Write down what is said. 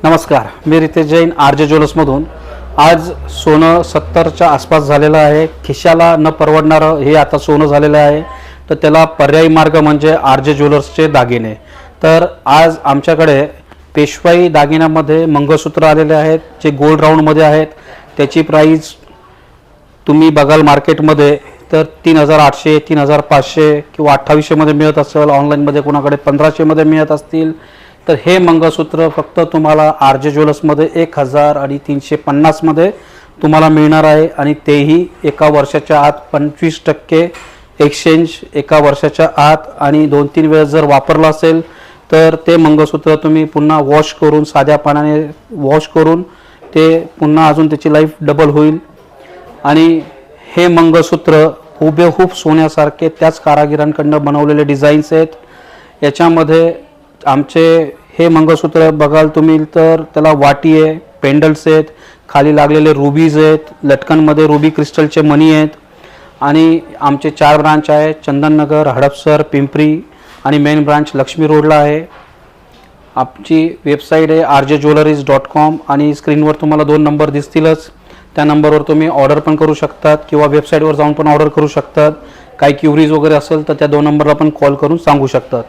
नमस्कार, मी रितेश जैन आरजे ज्वेलर्समधून. आज सोनं 70च्या आसपास झालेलं आहे. खिशाला न परवडणारं हे आता सोनं झालेलं आहे. तर त्याला पर्यायी मार्ग म्हणजे आरजे ज्वेलर्सचे दागिने. तर आज आमच्याकडे पेशवाई दागिन्यामध्ये मंगळसूत्र आलेले आहेत जे गोल्ड राऊंडमध्ये आहेत. त्याची प्राईस तुम्ही बघाल मार्केटमध्ये तर 3800, 3500 किंवा 2800मध्ये मिळत असेल. ऑनलाईनमध्ये कोणाकडे 1500मध्ये मिळत असतील. तर हे मंगळसूत्र फक्त तुम्हाला आरजे ज्वेलर्समध्ये 1350मध्ये तुम्हाला मिळणार आहे. आणि तेही एका वर्षाच्या आत 25% एक्सचेंज एका वर्षाच्या आत. आणि 2-3 वेळेस जर वापरलं असेल तर ते मंगळसूत्र तुम्ही पुन्हा वॉश करून साध्या पाण्याने वॉश करून ते पुन्हा अजून त्याची लाईफ डबल होईल. आणि हे मंगळसूत्र हुबेहूब सोन्यासारखे त्याच कारागिरांकडून बनवलेले डिझाईन्स आहेत. याच्यामध्ये आमचे हे मंगळसूत्र बघाल तुम्ही तर त्याला वाटी आहे, पेंडल्स आहेत, खाली लागलेले रुबीज आहेत, लटकनमध्ये रुबी क्रिस्टलचे मणी आहेत. आणि आमचे 4 ब्रांच आहे, चंदननगर, हडपसर, पिंपरी आणि मेन ब्रांच लक्ष्मी रोडला आहे. आमची वेबसाईट आहे rjjewelleries.com आणि स्क्रीनवर तुम्हाला 2 नंबर दिसतीलच. त्या नंबरवर तुम्ही ऑर्डर पण करू शकतात किंवा वेबसाईटवर जाऊन पण ऑर्डर करू शकतात. काही क्युरीज वगैरे असेल तर त्या 2 नंबरला पण कॉल करून सांगू शकतात.